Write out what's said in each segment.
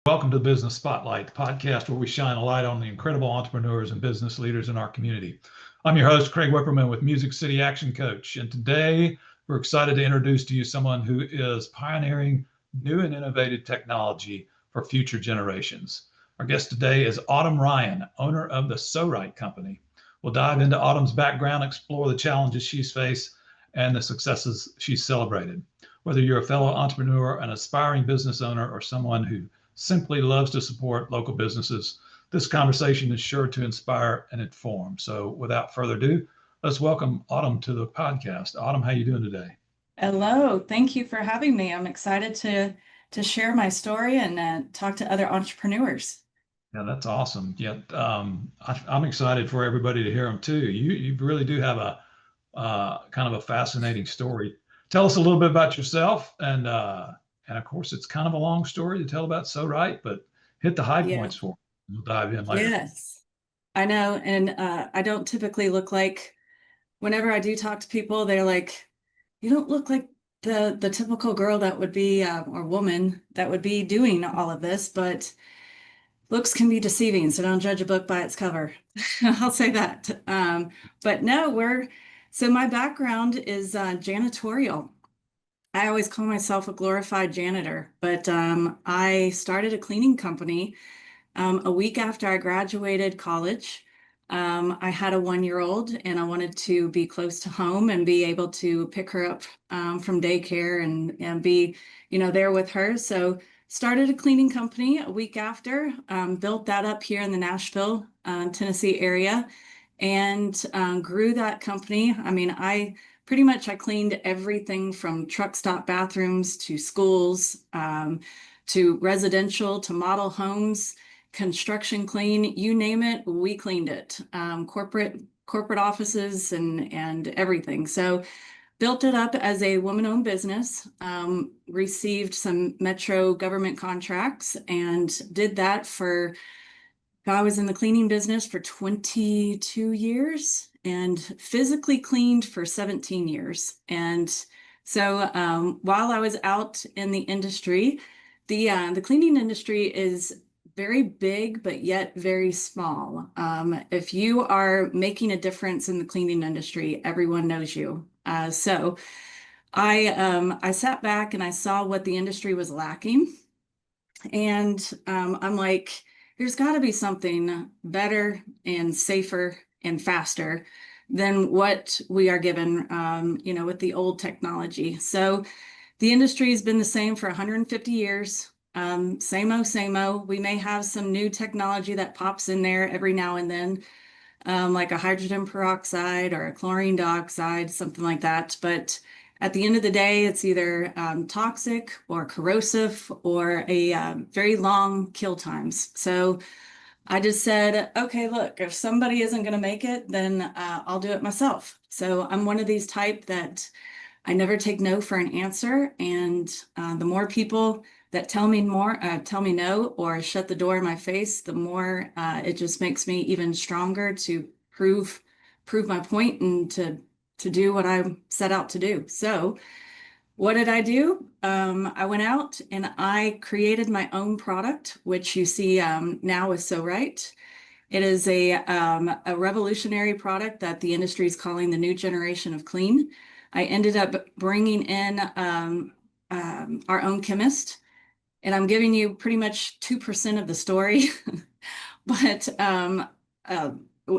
Welcome to the Business Spotlight, the podcast where we shine a light on the incredible entrepreneurs and business leaders in our community. I'm your host, Craig Wiperman with Music City Action Coach. And today we're excited to introduce to you someone who is pioneering new and innovative technology for future generations. Our guest today is Autumn Ryan, owner of the SoRite Company. We'll dive into Autumn's background, explore the challenges she's faced, and the successes she's celebrated. Whether you're a fellow entrepreneur, an aspiring business owner, or someone who simply loves to support local businesses, this conversation is sure to inspire and inform. So without further ado, let's welcome Autumn to the podcast. Autumn, how you doing today? Hello, thank you for having me. I'm excited to share my story and talk to other entrepreneurs. Yeah, that's awesome. Yeah, I'm excited for everybody to hear them too. You really do have a kind of a fascinating story. Tell us a little bit about yourself, and of course, it's kind of a long story to tell about SoRite, but hit the high Yeah, points for me. We'll dive in later. yes, I know. And I don't typically look like, whenever I do talk to people, they're like, you don't look like the typical girl that would be, or woman that would be doing all of this, but looks can be deceiving, so don't judge a book by its cover. I'll say that. But no, so my background is janitorial. I always call myself a glorified janitor, but I started a cleaning company a week after I graduated college. I had a 1-year-old and I wanted to be close to home and be able to pick her up from daycare and be, there with her. So started a cleaning company a week after, built that up here in the Nashville, Tennessee area, and grew that company. I mean, I cleaned everything from truck stop bathrooms to schools, to residential, to model homes, construction clean, you name it, we cleaned it. Corporate offices and everything. So built it up as a woman-owned business, received some metro government contracts, and did that I was in the cleaning business for 22 years and physically cleaned for 17 years. And so while I was out in the industry, the cleaning industry is very big, but yet very small. If you are making a difference in the cleaning industry, everyone knows you. So I sat back and I saw what the industry was lacking. And I'm like, there's got to be something better and safer and faster than what we are given, with the old technology. So the industry has been the same for 150 years. Same o. We may have some new technology that pops in there every now and then, like a hydrogen peroxide or a chlorine dioxide, something like that. But at the end of the day, it's either toxic or corrosive or a very long kill times. So I just said, okay, look, if somebody isn't going to make it, then I'll do it myself. So I'm one of these type that I never take no for an answer. And the more people that tell me no or shut the door in my face, the more it just makes me even stronger to prove my point and to do what I set out to do. So what did I do? I went out and I created my own product, which you see now is SoRite. It is a revolutionary product that the industry is calling the new generation of clean. I ended up bringing in our own chemist, and I'm giving you pretty much 2% of the story, but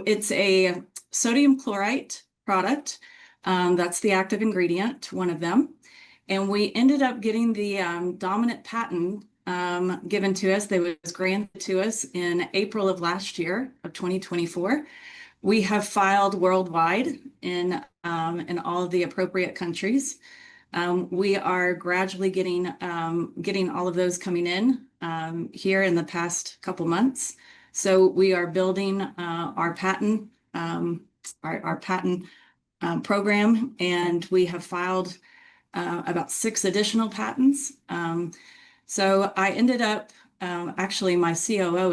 it's a sodium chlorite product. That's the active ingredient, one of them. And we ended up getting the dominant patent given to us. That was granted to us in April of last year of 2024. We have filed worldwide in all of the appropriate countries. We are gradually getting all of those coming in here in the past couple months. So we are building our patent program, and we have filed about 6 additional patents. So I ended up, actually my COO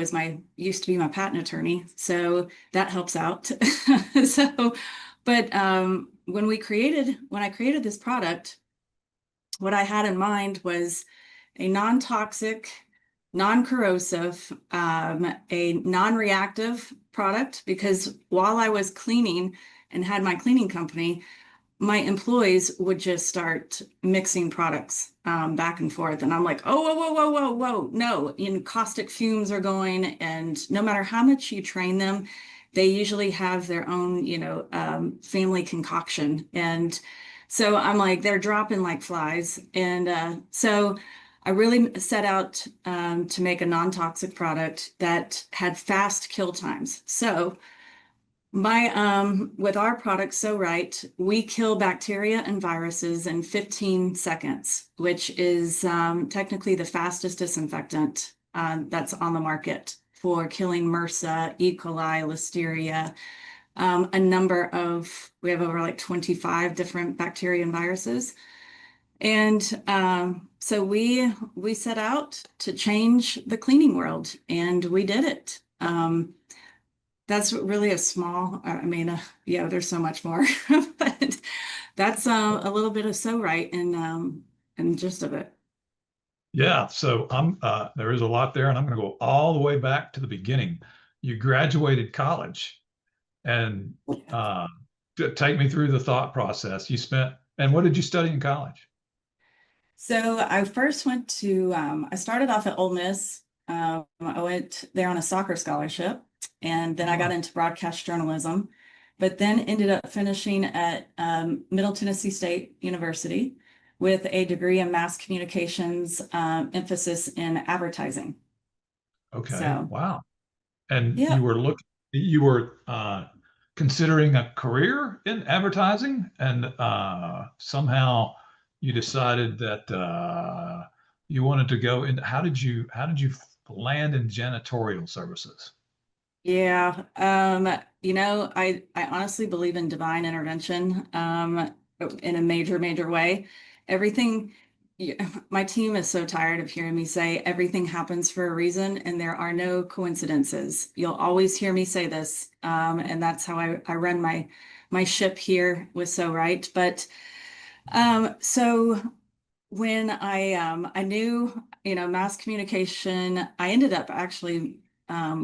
used to be my patent attorney, so that helps out. But when I created this product, what I had in mind was a non-toxic, non-corrosive, a non-reactive product, because while I was cleaning and had my cleaning company, my employees would just start mixing products back and forth. And I'm like, oh, whoa, whoa, whoa, whoa, whoa. No, caustic fumes are going. And no matter how much you train them, they usually have their own, family concoction. And so I'm like, they're dropping like flies. And so I really set out to make a non-toxic product that had fast kill times. So my with our product, SoRite, we kill bacteria and viruses in 15 seconds, which is technically the fastest disinfectant that's on the market for killing MRSA, E. coli, Listeria, we have over like 25 different bacteria and viruses. And so we set out to change the cleaning world, and we did it. That's really a small, I mean, yeah, there's so much more, but that's a little bit of SoRite and gist of it. Yeah, so there is a lot there, and I'm going to go all the way back to the beginning. You graduated college, and take me through the thought process. And what did you study in college? So I first went to, I started off at Ole Miss. I went there on a soccer scholarship, and then I got Oh, into broadcast journalism, but then ended up finishing at Middle Tennessee State University with a degree in mass communications, emphasis in advertising. okay, So, wow. And yeah. you were considering a career in advertising, and somehow you decided that you wanted to go in. How did you land in janitorial services? Yeah, I honestly believe in divine intervention, in a major, major way. Everything, my team is so tired of hearing me say everything happens for a reason and there are no coincidences. You'll always hear me say this, and that's how I run my ship here with SoRite. But so when I knew, mass communication, I ended up actually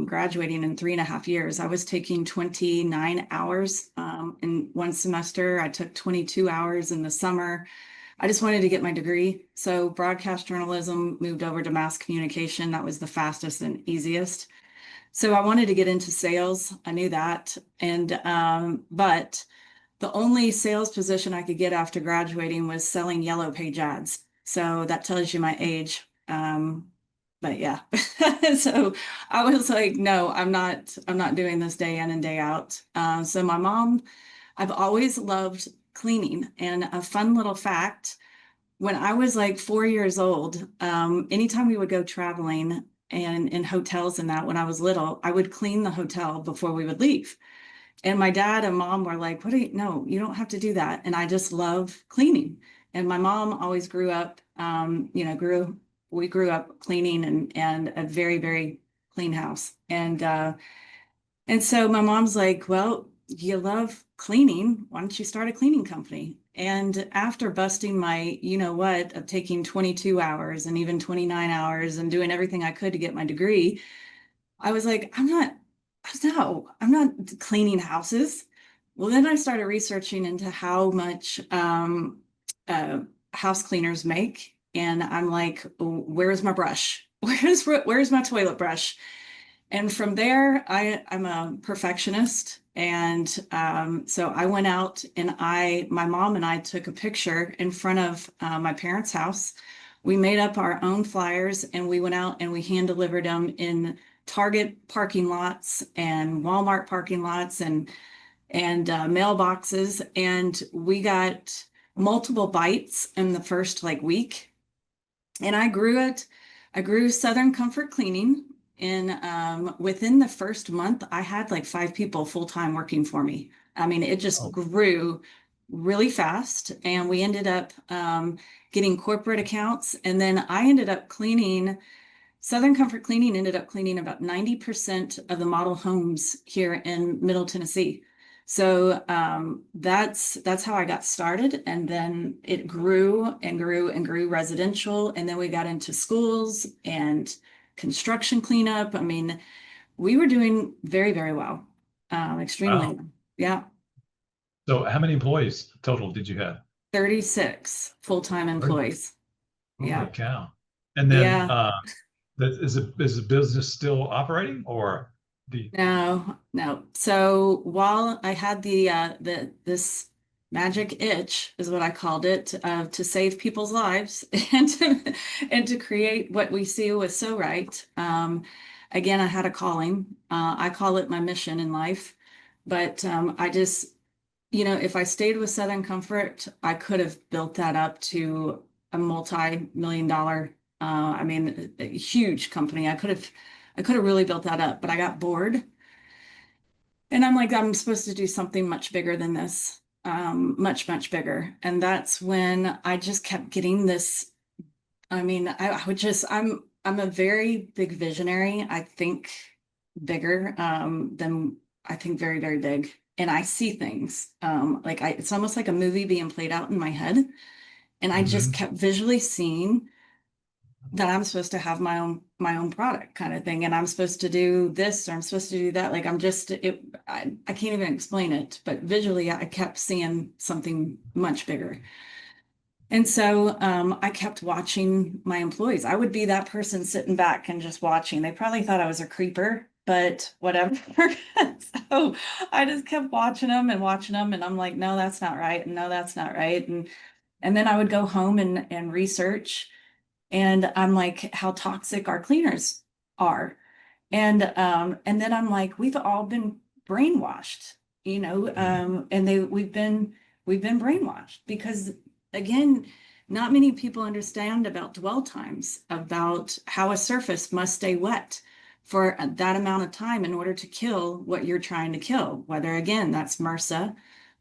graduating in 3.5 years. I was taking 29 hours in one semester. I took 22 hours in the summer. I just wanted to get my degree. So broadcast journalism moved over to mass communication. That was the fastest and easiest. So I wanted to get into sales. I knew that. And but the only sales position I could get after graduating was selling yellow page ads. So that tells you my age. But yeah. So I was like, no, I'm not doing this day in and day out. So my mom, I've always loved cleaning. And a fun little fact, when I was like 4 years old, anytime we would go traveling and in hotels and that, when I was little, I would clean the hotel before we would leave. And my dad and mom were like, no, you don't have to do that. And I just love cleaning. And my mom always grew up, we grew up cleaning and a very, very clean house. And so my mom's like, well, you love cleaning. Why don't you start a cleaning company? And after busting my, what, of taking 22 hours and even 29 hours and doing everything I could to get my degree, I was like, no, I'm not cleaning houses. Well, then I started researching into how much uh, house cleaners make. And I'm like, where's my brush? Where's my toilet brush? And from there, I'm a perfectionist. And so I went out and my mom and I took a picture in front of my parents' house. We made up our own flyers and we went out and we hand delivered them in Target parking lots and Walmart parking lots and mailboxes. And we got multiple bites in the first like week. And I grew it. I grew Southern Comfort Cleaning. And within the first month, I had like 5 people full time working for me. I mean, it just Oh, grew really fast. And we ended up getting corporate accounts. And then I ended up cleaning. Southern Comfort Cleaning ended up cleaning about 90% of the model homes here in Middle Tennessee. So that's how I got started, and then it grew and grew and grew residential, and then we got into schools and construction cleanup. I mean, we were doing very, very well, extremely Wow. well. Yeah, So how many employees total did you have? 36 full-time 30. employees. Holy Yeah, cow. And then yeah. is the business still operating or the No, no. So while I had the this magic itch is what I called it, to save people's lives and to create what we see with SoRite. Again, I had a calling. I call it my mission in life. But I just, if I stayed with Southern Comfort, I could have built that up to a multi-million dollar, I mean, a huge company. I could have really built that up, but I got bored. And I'm like, I'm supposed to do something much bigger than this, much, much bigger. And that's when I just kept getting this. I mean, I would just, I'm a very big visionary. I think bigger, than I think very, very big. And I see things, it's almost like a movie being played out in my head. And I just Mhm. kept visually seeing that I'm supposed to have my own product kind of thing. And I'm supposed to do this or I'm supposed to do that. Like I'm just I can't even explain it, but visually I kept seeing something much bigger. And so I kept watching my employees. I would be that person sitting back and just watching. They probably thought I was a creeper, but whatever. So I just kept watching them, and I'm like, no, that's not right, and no, that's not right. And then I would go home and research. And I'm like, how toxic our cleaners are. And then I'm like, we've all been brainwashed, Mhm. and we've been brainwashed because again, not many people understand about dwell times, about how a surface must stay wet for that amount of time in order to kill what you're trying to kill. Whether again, that's MRSA,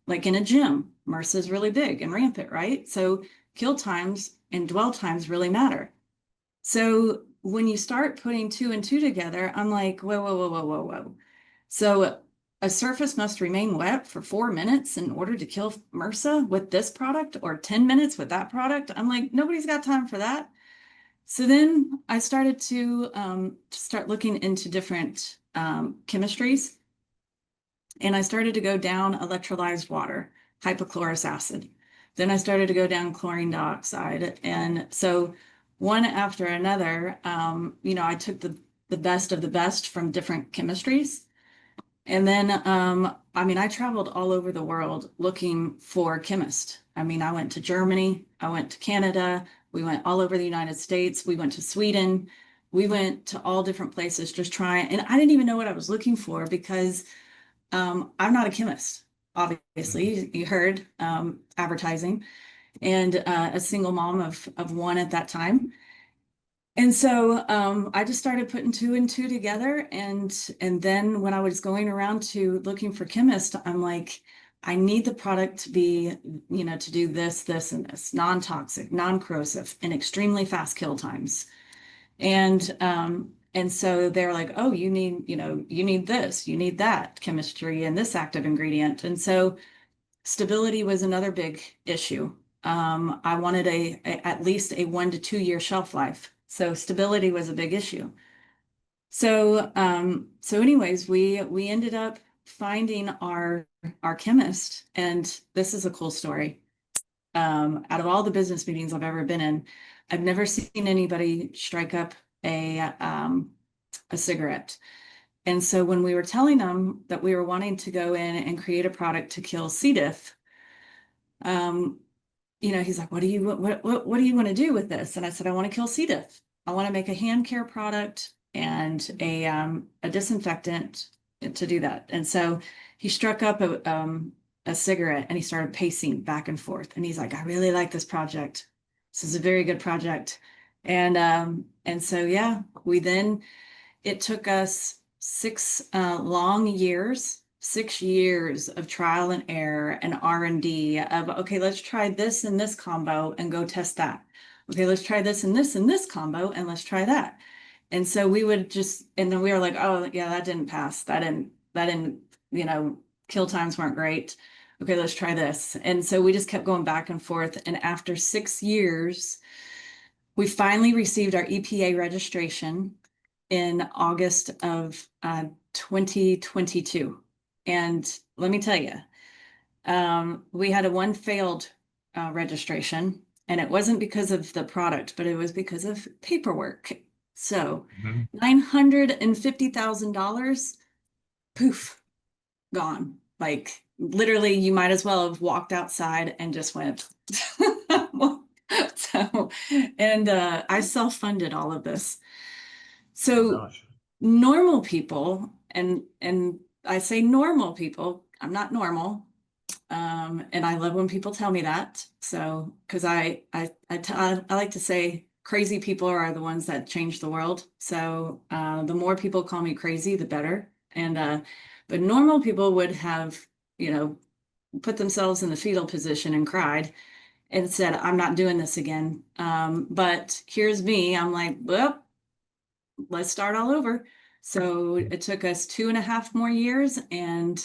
like in a gym, MRSA is really big and rampant, right? So kill times and dwell times really matter. So when you start putting two and two together, I'm like, whoa, whoa, whoa, whoa, whoa, whoa. So a surface must remain wet for 4 minutes in order to kill MRSA with this product, or 10 minutes with that product. I'm like, nobody's got time for that. So then I started to start looking into different chemistries, and I started to go down electrolyzed water, hypochlorous acid. Then I started to go down chlorine dioxide. And so one after another, I took the best of the best from different chemistries. And then, I mean, I traveled all over the world looking for chemists. I mean, I went to Germany, I went to Canada, we went all over the United States, we went to Sweden, we went to all different places just trying. And I didn't even know what I was looking for because I'm not a chemist, Mhm. obviously. You heard advertising, and a single mom of one at that time. And so I just started putting two and two together. And then when I was going around to looking for chemists, I'm like, I need the product to be, to do this, this, and this, non-toxic, non-corrosive, and extremely fast kill times. And so they're like, oh, you need this, you need that chemistry and this active ingredient. And so stability was another big issue. I wanted at least a 1 to 2 year shelf life. So stability was a big issue. So anyways, we ended up finding our chemist, and this is a cool story. Out of all the business meetings I've ever been in, I've never seen anybody strike up a cigarette. And so when we were telling them that we were wanting to go in and create a product to kill C. diff, um, he's like, what do you want to do with this? And I said, I want to kill C. diff. I want to make a hand care product and a disinfectant to do that. And so he struck up a cigarette and he started pacing back and forth. And he's like, I really like this project. This is a very good project. And so yeah, it took us 6 years of trial and error and R&D of, okay, let's try this and this combo and go test that. Okay, let's try this and this combo and let's try that. And so we would and then we were like, oh yeah, that didn't pass. That didn't, you know, kill times weren't great. Okay, let's try this. And so we just kept going back and forth. And after 6 years, we finally received our EPA registration. in August of 2022. And let me tell you, we had a one failed registration, and it wasn't because of the product, but it was because of paperwork. So Mhm. $950,000, poof, gone. Like literally, you might as well have walked outside and just went. So, and I self-funded all of this. Oh So gosh. normal people, and I say normal people, I'm not normal. And I love when people tell me that. So, because I like to say crazy people are the ones that change the world. So, the more people call me crazy, the better. And but normal people would have, you know, put themselves in the fetal position and cried and said, "I'm not doing this again." But here's me. I'm like, well, let's start all over. So it took us 2.5 more years and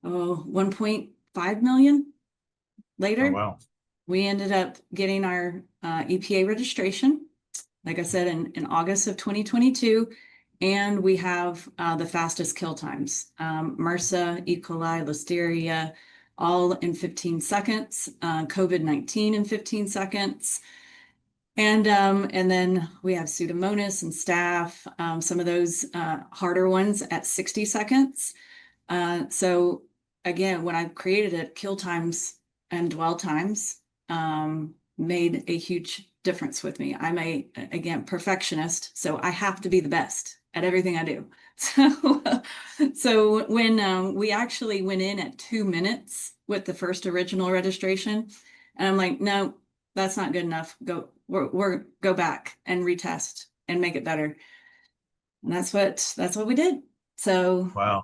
1.5 million Oh later, wow. we ended up getting our EPA registration, like I said, in August of 2022. And we have the fastest kill times. MRSA, E. coli, Listeria, all in 15 seconds, COVID-19 in 15 seconds. And then we have Pseudomonas and Staph, some of those harder ones at 60 seconds. So again, when I created it, kill times and dwell times made a huge difference with me. I'm again, perfectionist, so I have to be the best at everything I do. So when we actually went in at 2 minutes with the first original registration, and I'm like, no, that's not good enough. We're go back and retest and make it better. And that's what we did. So Wow.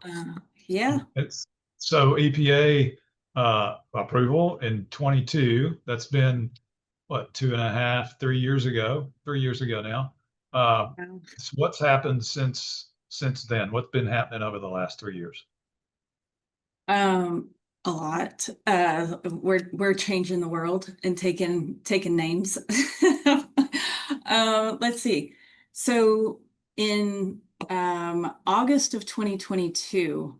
yeah. It's so EPA approval in 22. That's been what, 2.5, 3 years ago, 3 years ago now. So what's happened since then? What's been happening over the last 3 years? Um, a lot. We're changing the world and taking names. Let's see. So in August of 2022,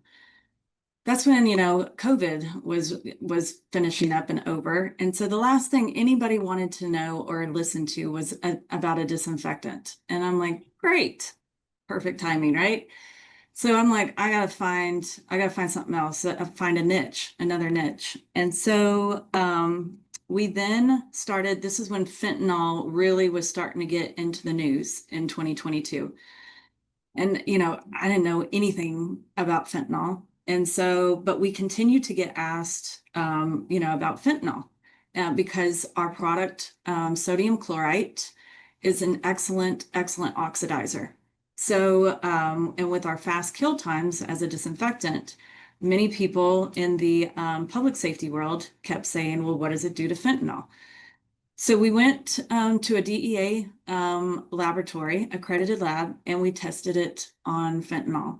that's when, COVID was finishing up and over. And so the last thing anybody wanted to know or listen to was about a disinfectant. And I'm like, great, perfect timing, right? So I'm like, I gotta find something else, find a niche, another niche. And so we then started, this is when fentanyl really was starting to get into the news in 2022. And, I didn't know anything about fentanyl. And so, but we continued to get asked, about fentanyl because our product, sodium chlorite, is an excellent, excellent oxidizer. So, and with our fast kill times as a disinfectant, many people in the public safety world kept saying, well, what does it do to fentanyl? So we went to a DEA laboratory, accredited lab, and we tested it on fentanyl.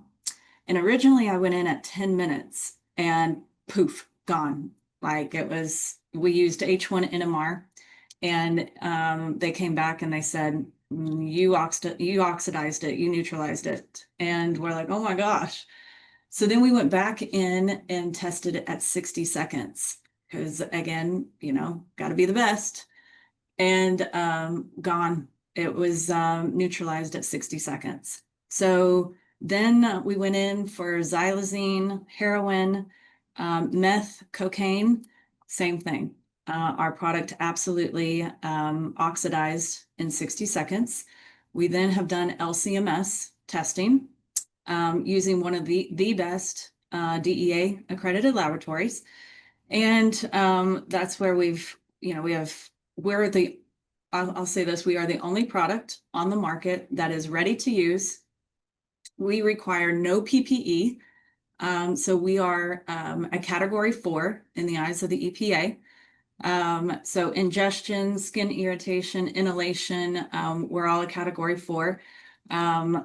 And originally I went in at 10 minutes and poof, gone. Like it was, we used H1 NMR and they came back and they said, you oxidized it, you neutralized it. And we're like, oh my gosh. So then we went back in and tested it at 60 seconds because again, got to be the best and gone. It was neutralized at 60 seconds. So then we went in for xylazine, heroin, meth, cocaine, same thing. Our product absolutely oxidized in 60 seconds. We then have done LCMS testing using one of the best DEA accredited laboratories. And that's where we're the, I'll say this, we are the only product on the market that is ready to use. We require no PPE. So we are a category 4 in the eyes of the EPA. So ingestion, skin irritation, inhalation, we're all a category 4.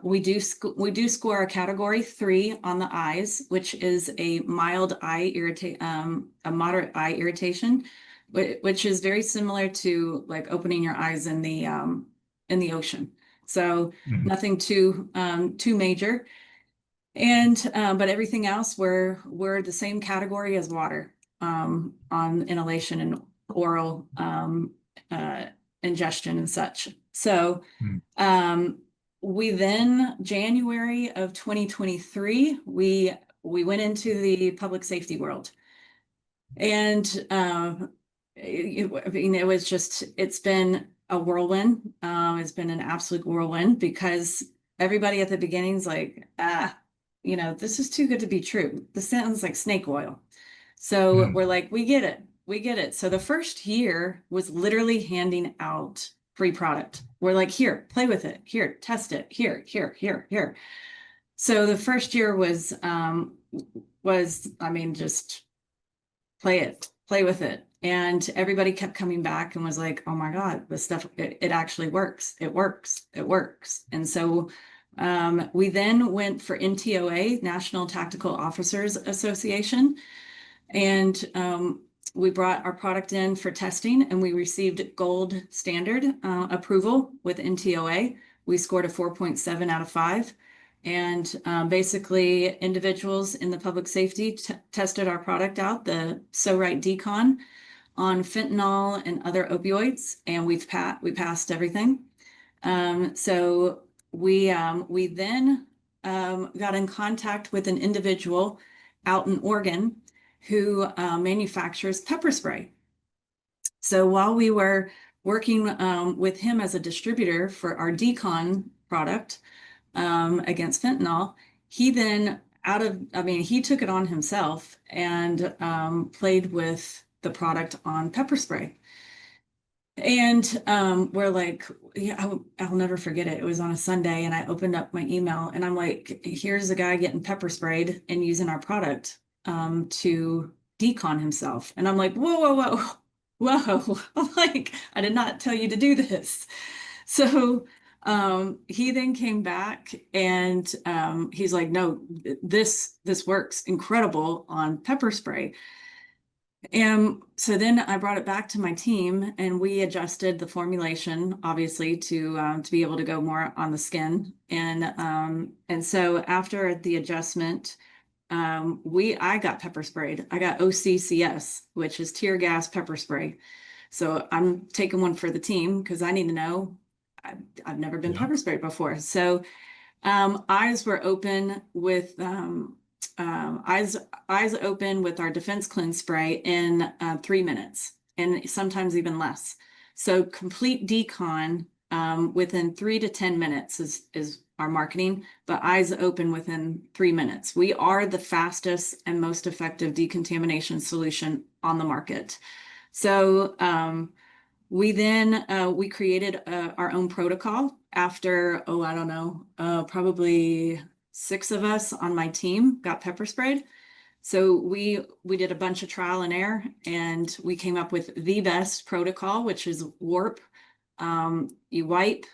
We do score a category 3 on the eyes, which is a mild eye irritate, a moderate eye irritation, which is very similar to like opening your eyes in the ocean. So Mhm. nothing too major. And but everything else we're the same category as water on inhalation and oral uh, ingestion and such. So Mhm. um, we then January of 2023 we went into the public safety world, and I mean it was just it's been a whirlwind. It's been an absolute whirlwind because everybody at the beginning's like, this is too good to be true. This sounds like snake oil. So Mhm. we're like, we get it. We get it. So the first year was literally handing out free product. We're like, here, play with it. Here, test it. Here. So the first year was, I mean, just play it, play with it. And everybody kept coming back and was like, oh my God, this stuff, it actually works. It works. It works. And so we then went for NTOA, National Tactical Officers Association. And we brought our product in for testing and we received gold standard approval with NTOA. We scored a 4.7 out of 5. And basically, individuals in the public safety tested our product out, the SoRite Decon, on fentanyl and other opioids, and we passed everything. So we then got in contact with an individual out in Oregon who manufactures pepper spray. So while we were working with him as a distributor for our Decon product against fentanyl, he then he took it on himself and played with the product on pepper spray. And we're like, yeah, I'll never forget it. It was on a Sunday, and I opened up my email, and I'm like, here's a guy getting pepper sprayed and using our product to decon himself. And I'm like, whoa. I'm like, I did not tell you to do this. So he then came back and he's like, no, this works incredible on pepper spray. And so then I brought it back to my team and we adjusted the formulation, obviously, to be able to go more on the skin. And so after the adjustment, I got pepper sprayed. I got OCCS, which is tear gas pepper spray. So I'm taking one for the team because I need to know. I've never been Yeah. pepper sprayed before. So eyes were open with eyes open with our defense cleanse spray in 3 minutes, and sometimes even less. So complete decon within 3 to 10 minutes is our marketing, but eyes open within 3 minutes. We are the fastest and most effective decontamination solution on the market. So we created our own protocol after, I don't know, probably 6 of us on my team got pepper sprayed. So we did a bunch of trial and error, and we came up with the best protocol, which is warp. You wipe,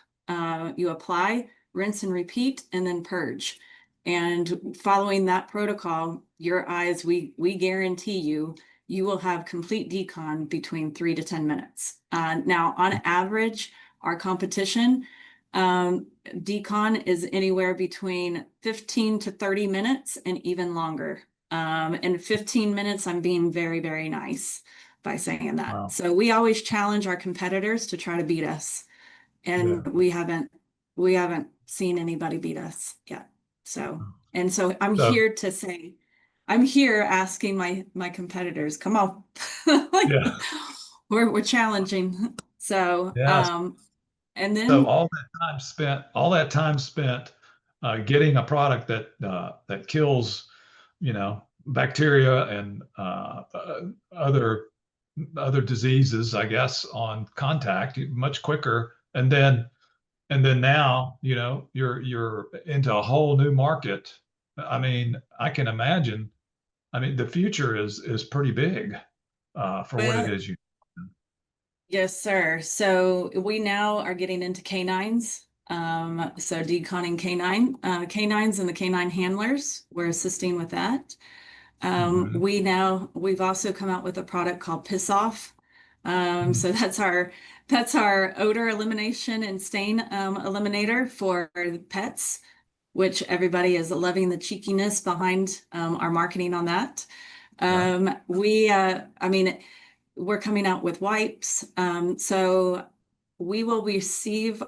you apply, rinse and repeat, and then purge. And following that protocol, your eyes, we guarantee you will have complete decon between 3 to 10 minutes. Now, on average, our competition decon is anywhere between 15 to 30 minutes and even longer. In 15 minutes, I'm being very, very nice by saying that. Wow. So we always challenge our competitors to try to beat us, Yeah. and we haven't seen anybody beat us yet. So I'm So, here to say, I'm here asking my competitors, come on, like yeah. we're challenging. So Yeah. and So then all that time spent getting a product that kills, bacteria and other diseases, I guess, on contact much quicker, and then now, you're into a whole new market. I mean, I can imagine. I mean, the future is pretty big for what it well, is you. yes, sir. So we now are getting into canines. So deconning canines and the canine handlers. We're assisting with that. Mhm. We've also come out with a product called Piss Off. So that's That's our odor elimination and stain eliminator for pets, which everybody is loving the cheekiness behind our marketing on that. Right. I mean, we're coming out with wipes. So we will receive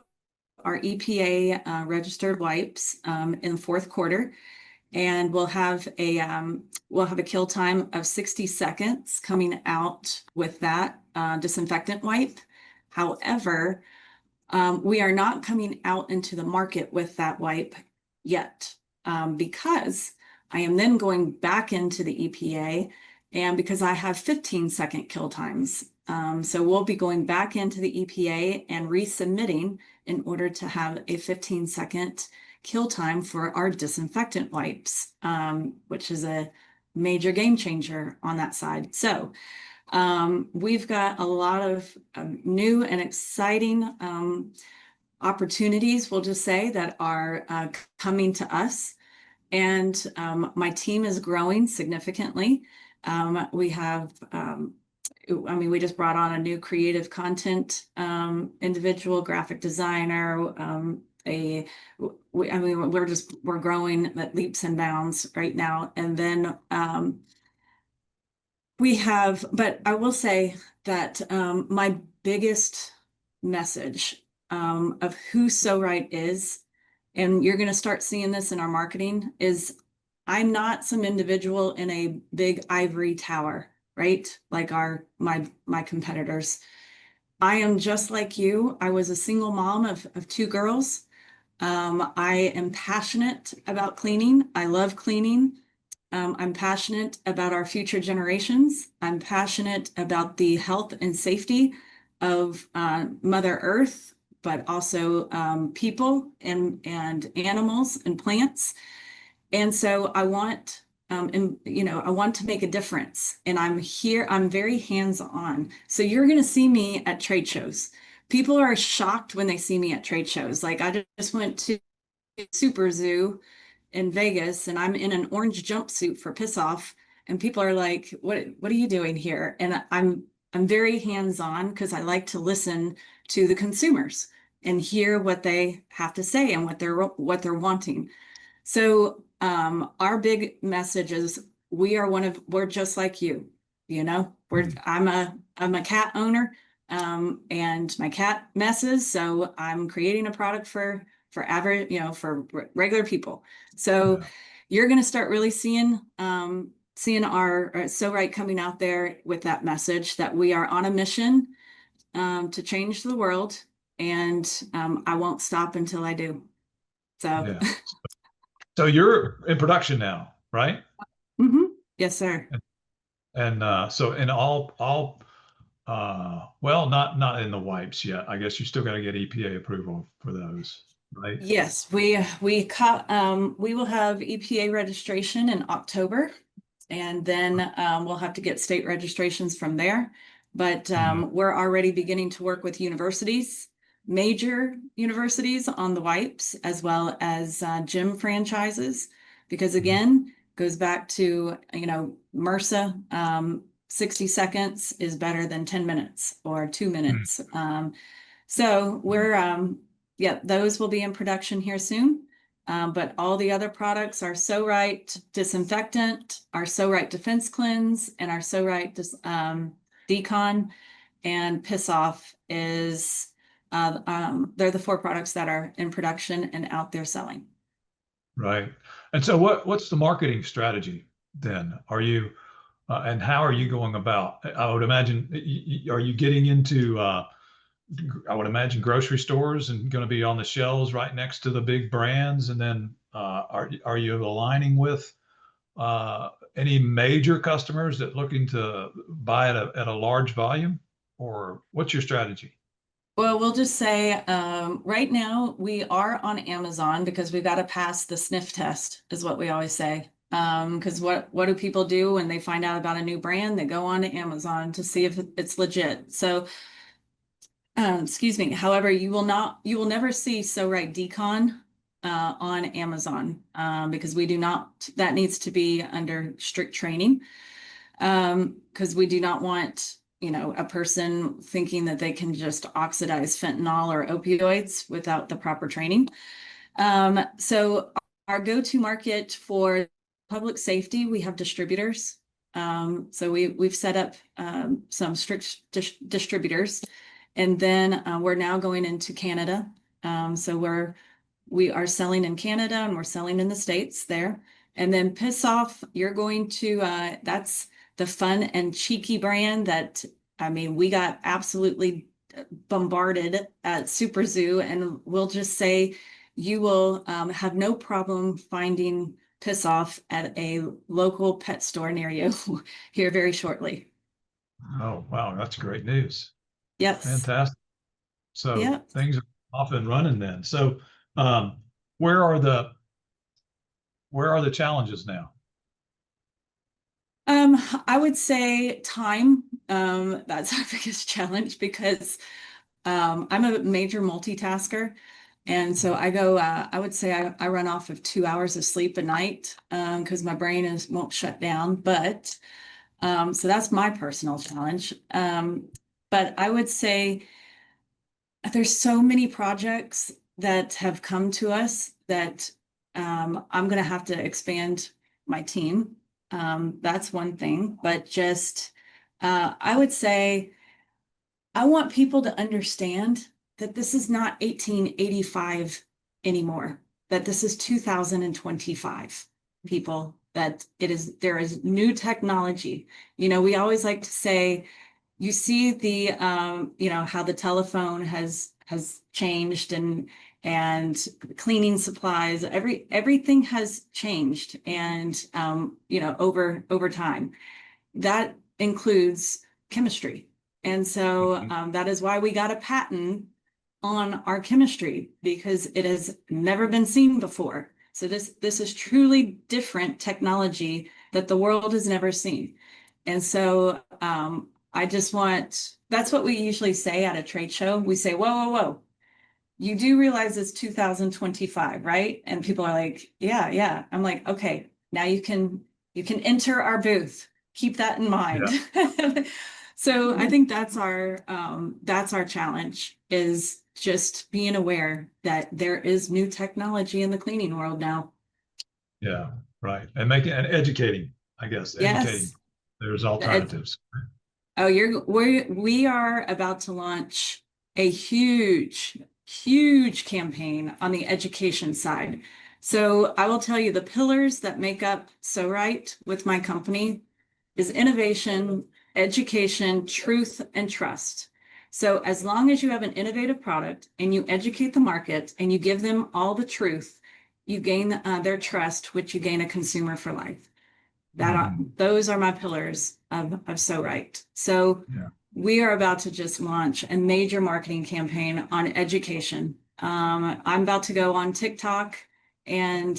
our EPA registered wipes in the fourth quarter, and we'll have a kill time of 60 seconds coming out with that disinfectant wipe. However, we are not coming out into the market with that wipe yet, because I am then going back into the EPA, and because I have 15-second kill times. So we'll be going back into the EPA and resubmitting in order to have a 15-second kill time for our disinfectant wipes, which is a major game changer on that side. So we've got a lot of new and exciting opportunities, we'll just say, that are coming to us. And my team is growing significantly. We have, I mean, we just brought on a new creative content individual, graphic designer, I mean, we're growing at leaps and bounds right now. And then but I will say that my biggest message of who SoRite is, and you're going to start seeing this in our marketing, is I'm not some individual in a big ivory tower, right? Like my competitors. I am just like you. I was a single mom of two girls. I am passionate about cleaning. I love cleaning. I'm passionate about our future generations. I'm passionate about the health and safety of Mother Earth, but also people and animals and plants. And so I want, I want to make a difference. And I'm very hands-on. So you're going to see me at trade shows. People are shocked when they see me at trade shows. Like I just went to Super Zoo in Vegas and I'm in an orange jumpsuit for Piss Off. And people are like, what are you doing here? And I'm very hands-on because I like to listen to the consumers and hear what they have to say and what they're wanting. So our big message is we're just like you, I'm a cat owner, and my cat messes. So I'm creating a product for average, for regular people. So Yeah. you're going to start really seeing our SoRite coming out there with that message that we are on a mission to change the world, and I won't stop until I do. So Yeah. So you're in production now, right? mhm. Yes, sir. And so in all well, not in the wipes yet. I guess you still got to get EPA approval for those, right? Yes, we will have EPA registration in October, and then we'll have to get state registrations from there. But Mhm. we're already beginning to work with universities, major universities, on the wipes, as well as gym franchises, because Mhm. again, goes back to, MRSA. 60 seconds is better than 10 minutes or 2 minutes. So yeah, those will be in production here soon. But all the other products, our SoRite disinfectant, our SoRite defense cleanse, and our SoRite decon and piss off they're the four products that are in production and out there selling. Right. And so what's the marketing strategy then? And how are you going about? I would imagine, are you getting into, I would imagine grocery stores and going to be on the shelves right next to the big brands? And then are you aligning with any major customers that looking to buy at a large volume? Or what's your strategy? Well, we'll just say right now we are on Amazon because we've got to pass the sniff test, is what we always say. Because what do people do when they find out about a new brand? They go on to Amazon to see if it's legit. So, excuse me. However, you will never see SoRite Decon on Amazon because we do not. That needs to be under strict training because we do not want a person thinking that they can just oxidize fentanyl or opioids without the proper training. So our go-to market for public safety, we have distributors. So we've set up some strict distributors, and then we're now going into Canada. So we are selling in Canada and we're selling in the States there. And then Piss Off, you're going to, that's the fun and cheeky brand that, I mean, we got absolutely bombarded at Super Zoo, and we'll just say you will have no problem finding Piss Off at a local pet store near you here very shortly. Oh, wow, that's great news. Yes. Fantastic. So Yep. things are off and running then. So um, where are the challenges now? I would say time. That's our biggest challenge because I'm a major multitasker. And so I would say I run off of 2 hours of sleep a night because my brain won't shut down. But so that's my personal challenge. But I would say there's so many projects that have come to us that I'm going to have to expand my team. That's one thing, but just I would say I want people to understand that this is not 1885 anymore, that this is 2025, people, that there is new technology. We always like to say, you see how the telephone has changed, and cleaning supplies, everything has changed, and over time. That includes chemistry. And so that is why we got a patent on our chemistry, because it has never been seen before. So this is truly different technology that the world has never seen. And so that's what we usually say at a trade show. We say, whoa, whoa, whoa. You do realize it's 2025, right? And people are like, yeah, yeah. I'm like, okay, now you can enter our booth. Keep that in mind. Yeah. So I think that's our challenge, is just being aware that there is new technology in the cleaning world now. Yeah, right. And educating, I guess, Yes. educating. There's alternatives. Oh, we are about to launch a huge, huge campaign on the education side. So I will tell you, the pillars that make up SoRite with my company is innovation, education, truth, and trust. So as long as you have an innovative product and you educate the market and you give them all the truth, you gain their trust, which you gain a consumer for life. Those are my pillars of SoRite. So yeah. We are about to just launch a major marketing campaign on education. I'm about to go on TikTok and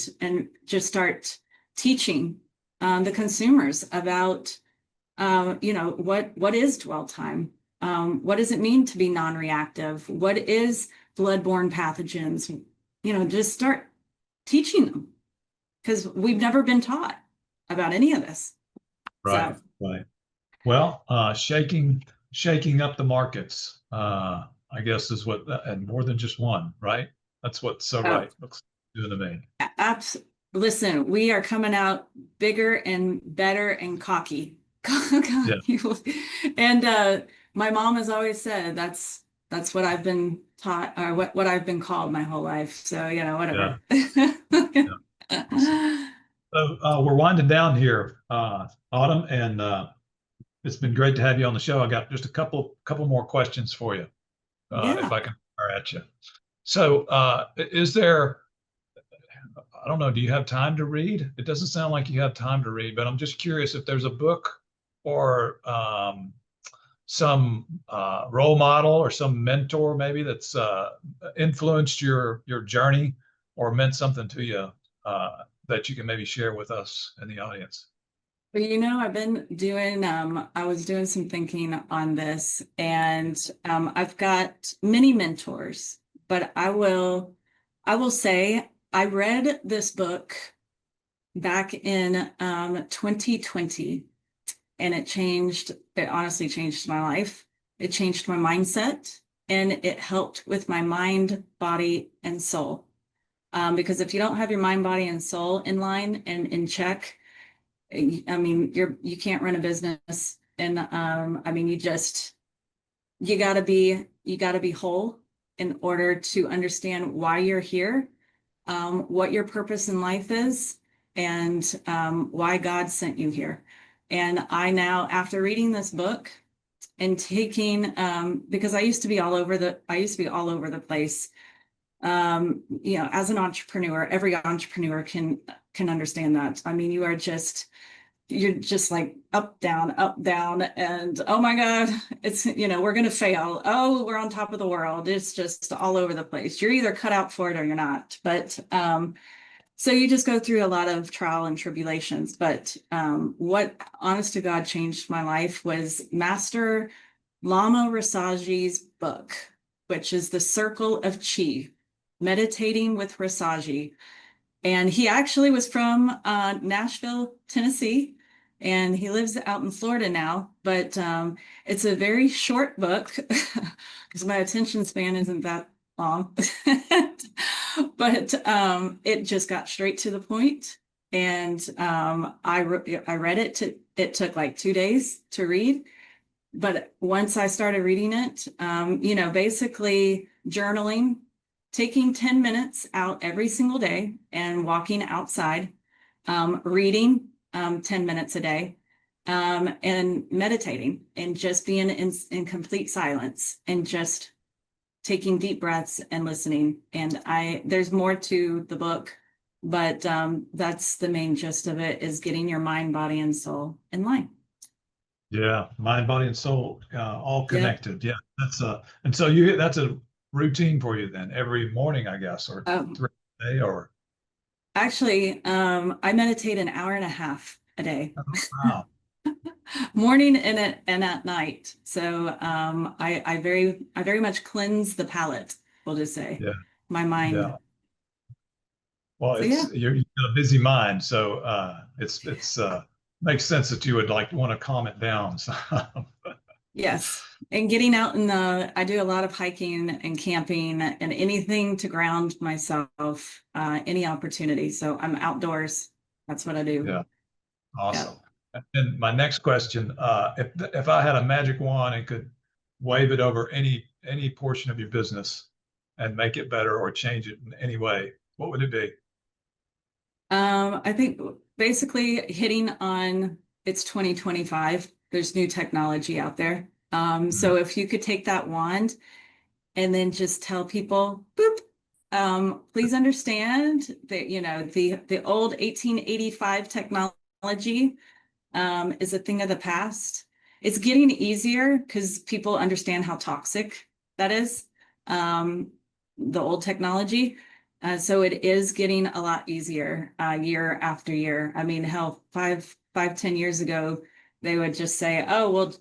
just start teaching the consumers about what is dwell time, what does it mean to be non-reactive, what is bloodborne pathogens, just start teaching them, because we've never been taught about any of this. Right, so. Right. Well, shaking up the markets, I guess, is what, and more than just one, right? That's what SoRite looks doing to me. Listen, we are coming out bigger and better and cocky. Yeah. And my mom has always said that's what I've been taught, or what I've been called my whole life. So whatever. Yeah. Yeah. So we're winding down here, Autumn, and it's been great to have you on the show. I got just a couple more questions for you, if I can fire at you. So is there, I don't know, do you have time to read? It doesn't sound like you have time to read, but I'm just curious if there's a book or some role model or some mentor maybe that's influenced your journey or meant something to you that you can maybe share with us and the audience. Well, I've been doing, I was doing some thinking on this, and I've got many mentors, but I will say I read this book back in 2020, and it honestly changed my life. It changed my mindset, and it helped with my mind, body, and soul. Because if you don't have your mind, body, and soul in line and in check, I mean, you can't run a business. And I mean, you gotta be whole in order to understand why you're here, what your purpose in life is, and why God sent you here. And I now, after reading this book and taking, because I used to be all over the place. You know, as an entrepreneur, every entrepreneur can understand that. I mean, you're just like up, down, and oh my God, we're going to fail. Oh, we're on top of the world. It's just all over the place. You're either cut out for it or you're not. But so you just go through a lot of trial and tribulations. But what, honest to God, changed my life was Master Lama Rasaji's book, which is The Circle of Chi, Meditating with Rasaji. And he actually was from Nashville, Tennessee, and he lives out in Florida now. But it's a very short book because my attention span isn't that long. But it just got straight to the point. And I read it. It took like 2 days to read. But once I started reading it, basically journaling, taking 10 minutes out every single day and walking outside, reading 10 minutes a day, and meditating and just being in complete silence and just taking deep breaths and listening. And there's more to the book, but that's the main gist of it, is getting your mind, body, and soul in line. Yeah, mind, body, and soul, all Yeah. connected. Yeah, that's that's a routine for you then every morning, I guess, or through the day, or Actually, I meditate an hour and a half a day, wow, morning and at night. So I very much cleanse the palate, we'll just say, yeah, my mind. yeah. Well, So yeah, you've got a busy mind, so it's makes sense that you would like want to calm it down. So, yes. And getting out I do a lot of hiking and camping and anything to ground myself, any opportunity. So I'm outdoors. That's what I do. yeah, Yeah. awesome. And my next question, if I had a magic wand and could wave it over any portion of your business and make it better or change it in any way, what would it be? I think basically hitting on it's 2025. There's new technology out there. Mhm. So if you could take that wand and then just tell people, boop, please understand that, the old 1885 technology is a thing of the past. It's getting easier because people understand how toxic that is, the old technology. So it is getting a lot easier year after year. I mean, hell, 10 years ago, they would just say, "Oh, well,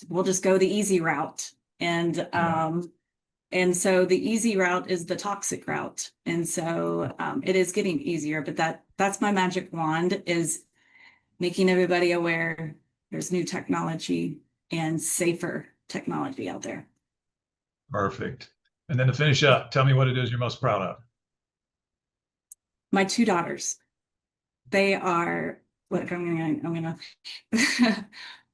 we'll just go the easy route," and Yeah, and so the easy route is the toxic route. And so it is getting easier, but that's my magic wand, is making everybody aware there's new technology and safer technology out there. perfect. And then to finish up, tell me what it is you're most proud of. My two daughters, they are, look, I'm gonna,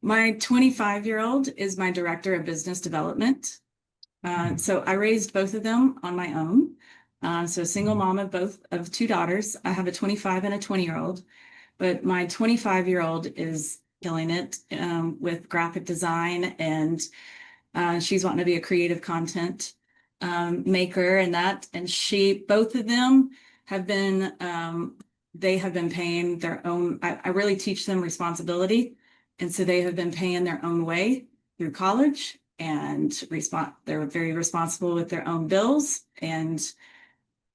my 25-year-old is my director of business development. So I raised both of them on my own. So a single mom of two daughters. I have a 25 and a 20-year-old, but my 25-year-old is killing it with graphic design, and she's wanting to be a creative content maker and that. And both of them have been, they have been paying their own. I really teach them responsibility, and so they have been paying their own way through college, and they're very responsible with their own bills, and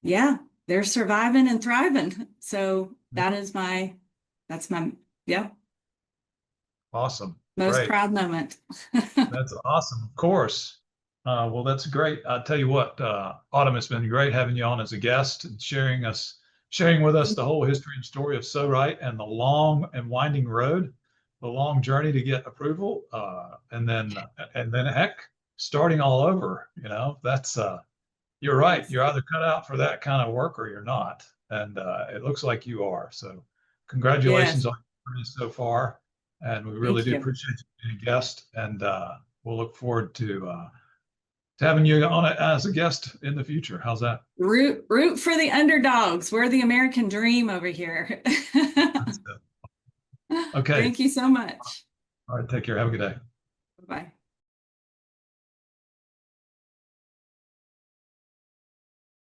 yeah, they're surviving and thriving. So that's my, yeah, Awesome. most Great. proud moment. That's awesome. Of course. Well, that's great. I'll tell you what, Autumn, it's been great having you on as a guest and sharing with us the whole history and story of SoRite and the long and winding road. the long journey to get approval, and then heck, starting all over. That's you're right. Yes. You're either cut out for that kind of work or you're not, and it looks like you are. So, congratulations Yes. on your journey so far, and we really Thank do you. appreciate you being a guest, and we'll look forward to having you on it as a guest in the future. How's that? Root for the underdogs. We're the American dream over here. Okay. Thank you so much. All right. Take care. Have a good day. Bye.